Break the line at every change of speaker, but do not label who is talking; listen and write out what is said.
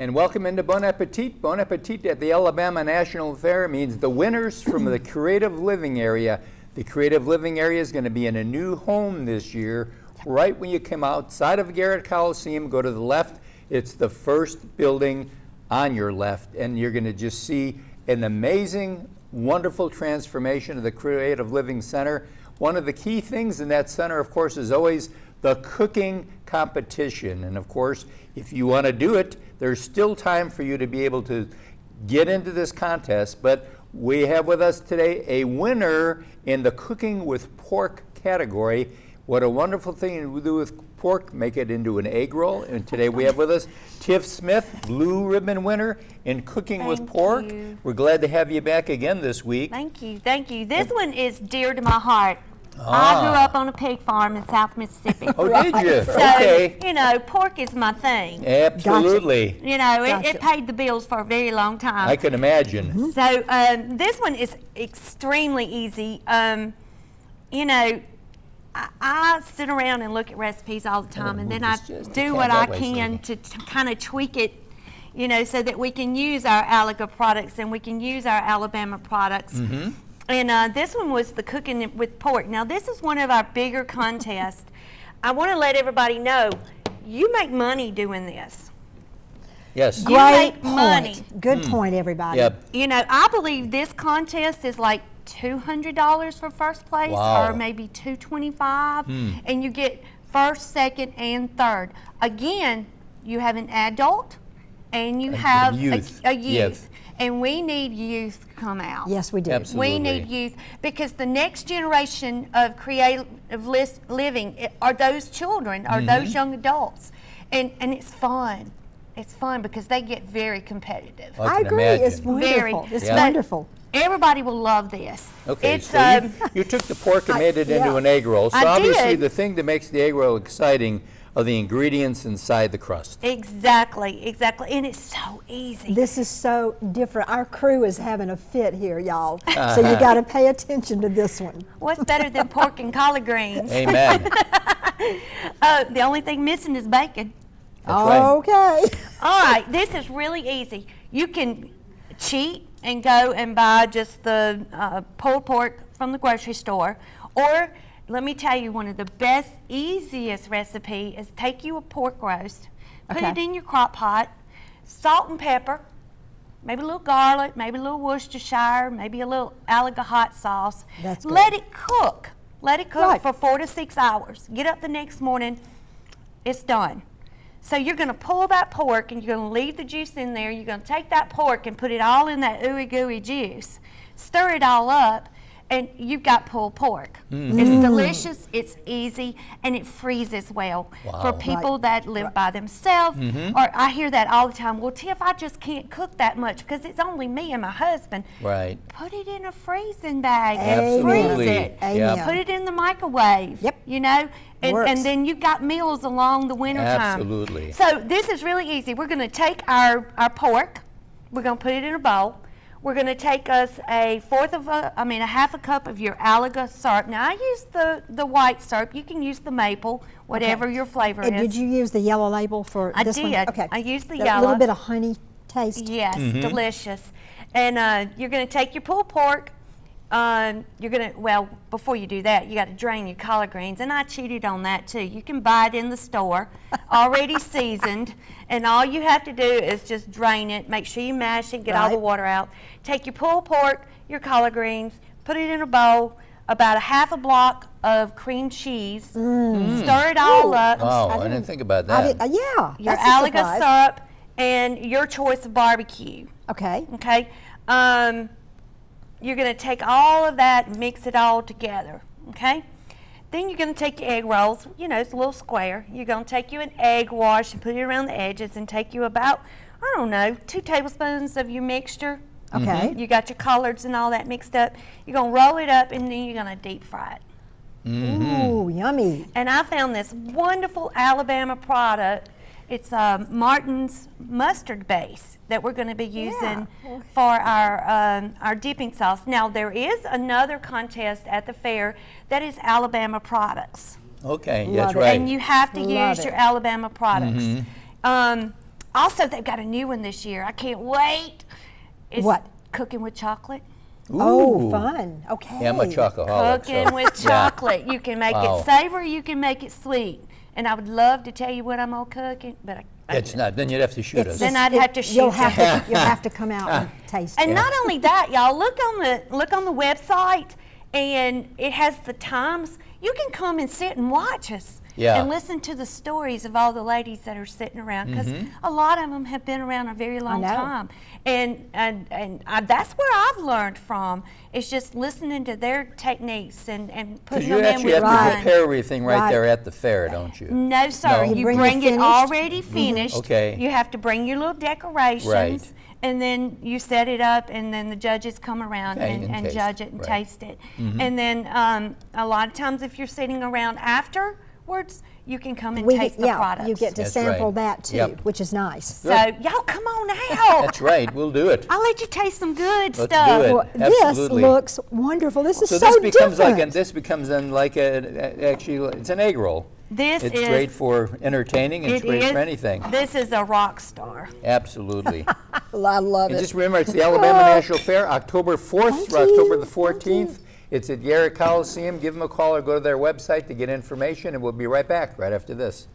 And welcome into Bon Appetit. Bon Appetit at the Alabama National Fair means the winners from the Creative Living area. The Creative Living area is going to be in a new home this year. Right when you come outside of Garrett Coliseum, go to the left. It's the first building on your left, and you're going to just see an amazing, wonderful transformation of the Creative Living Center. One of the key things in that center, of course, is always the cooking competition. And of course, if you want to do it, there's still time for you to be able to get into this contest. But we have with us today a winner in the Cooking with Pork category. What a wonderful thing to do with pork, make it into an egg roll. And today we have with us Tif Smith, blue ribbon winner in Cooking with Pork. We're glad to have you back again this week.
Thank you, thank you. This one is dear to my heart. I grew up on a pig farm in South Mississippi.
Oh, did you?
So,
okay.
you know, pork is my thing.
Absolutely.
Gotcha. You know, it paid the bills for a very long time.
I can imagine.
So this one is extremely easy. You know, I sit around and look at recipes all the time, and then I do what I can to kind of tweak it, you know, so that we can use our Alaga products and we can use our Alabama products.
Mm-hmm.
And this one was the Cooking with Pork. Now, this is one of our bigger contests. I want to let everybody know, you make money doing this.
Yes.
Great money.
Good point, everybody.
Yep.
You know, I believe this contest is like $200 for first place, or maybe $225, and you get first, second, and third. Again, you have an adult, and you have a youth. Yes. And we need youth to come out.
Yes, we do.
Absolutely.
We need youth, because the next generation of creative living are those children, are those young adults. And it's fun. It's fun because they get very competitive.
I agree.
Imagine.
It's wonderful. It's wonderful.
Everybody will love this.
Okay,
it's,
so you took the pork and made it into an egg roll. So obviously the thing that makes the egg roll exciting are the ingredients inside the crust.
Exactly, exactly. And it's so easy.
This is so different. Our crew is having a fit here, y'all. So you got to pay attention to this one.
What's better than pork and collard greens?
Amen.
The only thing missing is bacon.
That's right.
Okay.
All right, this is really easy. You can cheat and go and buy just the pulled pork from the grocery store, or let me tell you, one of the best, easiest recipe is take you a pork roast, put it in your crock pot, salt and pepper, maybe a little garlic, maybe a little Worcestershire, maybe a little Alaga hot sauce.
That's good.
Let it cook. Let it cook for 4 to 6 hours. Get up the next morning, it's done. So you're going to pull that pork and you're going to leave the juice in there. You're going to take that pork and put it all in that ooey gooey juice. Stir it all up, and you've got pulled pork. It's delicious, it's easy, and it freezes well for people that live by themselves. Or I hear that all the time. Well, Tiff, I just can't cook that much because it's only me and my husband.
Right.
Put it in a freezing bag
and
freeze it.
Yep.
Put it in the microwave.
Yep.
You know, and then you've got meals along the winter time.
Absolutely.
So this is really easy. We're going to take our pork. We're going to put it in a bowl. We're going to take us a half a cup of your Alaga syrup. Now, I use the white syrup. You can use the maple, whatever your flavor is.
Did you use the yellow label for this one?
I did.
Okay.
I used the yellow.
A little bit of honey taste.
Yes, delicious. And you're going to take your pulled pork. Before you do that, you got to drain your collard greens, and I cheated on that too. You can buy it in the store, already seasoned, and all you have to do is just drain it, make sure you mash it, get all the water out. Take your pulled pork, your collard greens, put it in a bowl, about a half a block of cream cheese, stir it all up.
Wow, I didn't think about that.
Your Alaga syrup, and your choice of barbecue.
Okay.
Okay. You're going to take all of that and mix it all together, okay? Then you're going to take your egg rolls, you know, it's a little square. You're going to take you an egg wash and put it around the edges and take you about, 2 tablespoons of your mixture.
Okay.
You got your collards and all that mixed up. You're going to roll it up, and then you're going to deep fry it.
Ooh, yummy.
And I found this wonderful Alabama product. It's Martin's mustard base that we're going to be using for our dipping sauce. Now, there is another contest at the fair that is Alabama products.
Okay,
Love
that's
it.
right.
And you have to use your Alabama products. Also, they've got a new one this year. I can't wait. It's
What?
cooking with chocolate.
Oh,
Ooh.
fun. Okay.
Yeah, I'm a chocoholic.
Cooking
so-
with
Yeah.
chocolate. You can make
Wow.
it savory, you can make it sweet. And I would love to tell you what I'm gonna cook, but
It's not, then you'd have to shoot
It's
us.
Then I'd have to
You'll
shoot
have to, you'll have to come out and taste
And
it.
not only that, y'all, look on the website, and it has the times. You can come and sit and watch us
Yeah.
and listen to the stories of all the ladies that are sitting around, because
Mm-hmm.
a lot of them have been around a very long
know.
time. And that's where I've learned from, is just listening to their techniques and
Because
putting
you
them in
actually
with
have to
mine.
prepare everything right
Right.
there at the fair, don't you?
No, sir.
No?
You
You bring
bring
it
it
finished?
already finished.
Okay.
You have to bring your little decorations.
Right.
And then you set it up, and then the judges come around
Okay,
and
and taste
judge
it,
it and
right.
taste it. And then a lot of times, if you're sitting around afterwards, you can come and taste the products.
you get to
That's
sample
right.
that too,
Yep.
which is nice.
So y'all come on out.
That's right, we'll do it.
I'll let you taste some good
Let's
stuff.
do it.
Well, this
Absolutely.
looks wonderful. This is so,
this becomes
different.
this becomes then like actually it's an egg roll.
This
It's
is
great for entertaining and it's
it
great
is-
for anything.
This is a rock star.
Absolutely.
I love
And
it.
just remember, it's the Alabama National Fair, October 4th through
Thank
October
you.
the 14th. It's at Yarra Coliseum. Give them a call or go to their website to get information, and we'll be right back right after this.